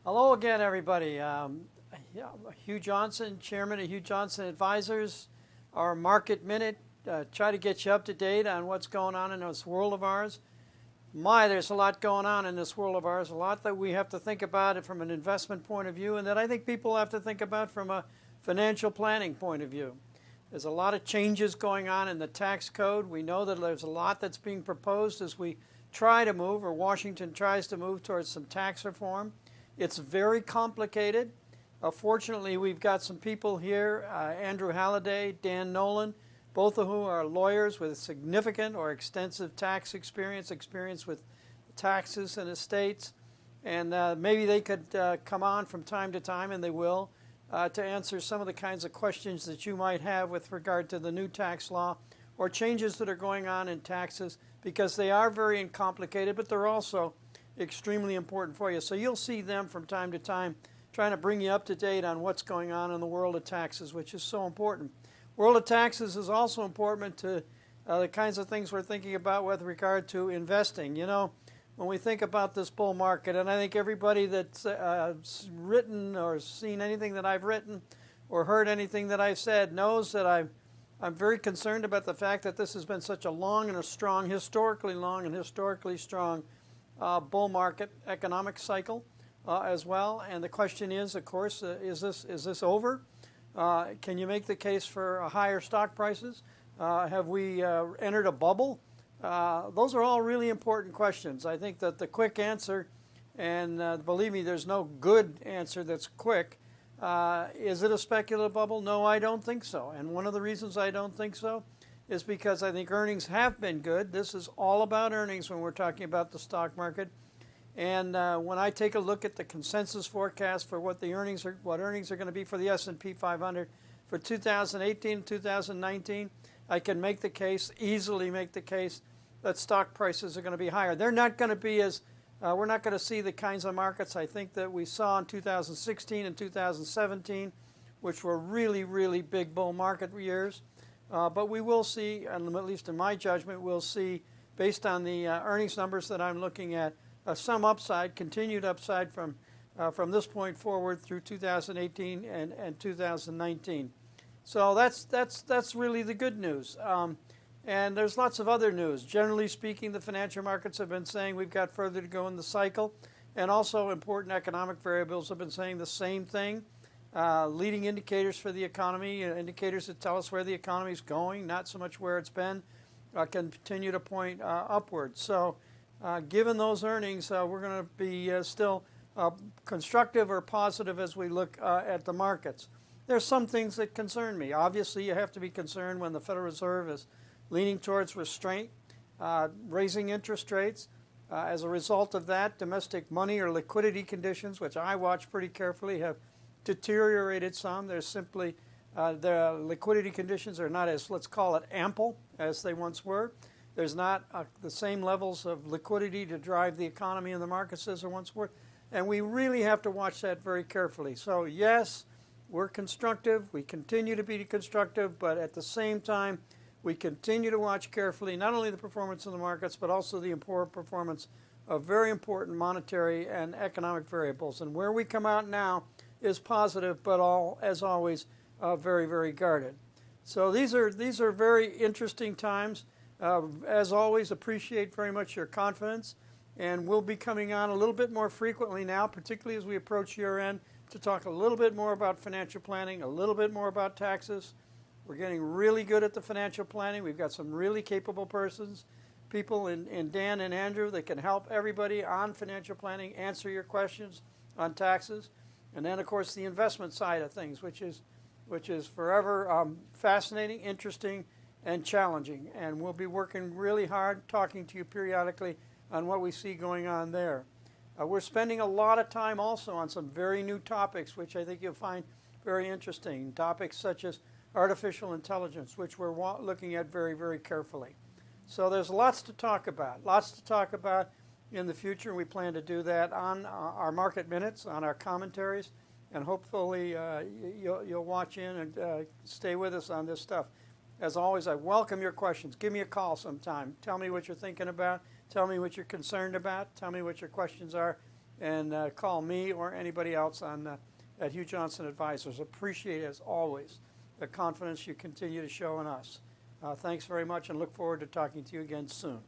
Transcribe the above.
Hello again, everybody. Yeah, Hugh Johnson, Chairman of Hugh Johnson Advisors. Our Market Minute, try to get you up to date on what's going on in this world of ours. There's a lot going on in this world of ours, a lot that we have to think about it from an investment point of view, and that I think people have to think about from a financial planning point of view. There's a lot of changes going on in the tax code. We know that there's a lot that's being proposed as we try to move, or Washington tries to move towards some tax reform. It's very complicated. Fortunately, we've got some people here, Andrew Halliday, Dan Nolan, both of whom are lawyers with significant or extensive tax experience with taxes and estates. And maybe they could come on from time to time, and they will, to answer some of the kinds of questions that you might have with regard to the new tax law or changes that are going on in taxes, because they are very complicated, but they're also extremely important for you. So you'll see them from time to time trying to bring you up to date on what's going on in the world of taxes, which is so important. World of taxes is also important to the kinds of things we're thinking about with regard to investing. You know, when we think about this bull market, and I think everybody that's written or seen anything that I've written or heard anything that I've said knows that I'm very concerned about the fact that this has been such a long and a strong, historically long and historically strong bull market economic cycle as well. And the question is, of course, is this over? Can you make the case for higher stock prices? Have we entered a bubble? Those are all really important questions. I think that the quick answer, and believe me, there's no good answer that's quick, is it a speculative bubble? No, I don't think so. And one of the reasons I don't think so is because I think earnings have been good. This is all about earnings when we're talking about the stock market. And when I take a look at the consensus forecast for what earnings are going to be for the S&P 500 for 2018 and 2019, I can make the case, easily make the case, that stock prices are going to be higher. They're not going to be as, we're not going to see the kinds of markets I think that we saw in 2016 and 2017, which were really, really big bull market years. But we will see, and at least in my judgment, we'll see, based on the earnings numbers that I'm looking at, some upside, continued upside from this point forward through 2018 and 2019. So that's really the good news. And there's lots of other news. Generally speaking, the financial markets have been saying we've got further to go in the cycle, and also important economic variables have been saying the same thing. Leading indicators for the economy, indicators that tell us where the economy is going, not so much where it's been, can continue to point upwards. So given those earnings, we're going to be still constructive or positive as we look at the markets. There's some things that concern me. Obviously, you have to be concerned when the Federal Reserve is leaning towards restraint, raising interest rates. As a result of that, domestic money or liquidity conditions, which I watch pretty carefully, have deteriorated some. There's simply, the liquidity conditions are not as, let's call it, ample as they once were. There's not the same levels of liquidity to drive the economy and the markets as there once were. And we really have to watch that very carefully. So yes, we're constructive. We continue to be constructive, but at the same time, we continue to watch carefully not only the performance of the markets, but also the important performance of very important monetary and economic variables. And where we come out now is positive, but as always, very, very guarded. So these are very interesting times. As always, appreciate very much your confidence, and we'll be coming on a little bit more frequently now, particularly as we approach year end, to talk a little bit more about financial planning, a little bit more about taxes. We're getting really good at the financial planning. We've got some really capable people in Dan and Andrew that can help everybody on financial planning, answer your questions on taxes. And then, of course, the investment side of things, which is forever fascinating, interesting, and challenging. And we'll be working really hard, talking to you periodically on what we see going on there. We're spending a lot of time also on some very new topics, which I think you'll find very interesting. Topics such as artificial intelligence, which we're looking at very, very carefully. So there's lots to talk about in the future. We plan to do that on our market minutes, on our commentaries, and hopefully you'll watch in and stay with us on this stuff. As always, I welcome your questions. Give me a call sometime. Tell me what you're thinking about. Tell me what you're concerned about. Tell me what your questions are. and call me or anybody else at Hugh Johnson Advisors. Appreciate, as always, the confidence you continue to show in us. Thanks very much, and look forward to talking to you again soon.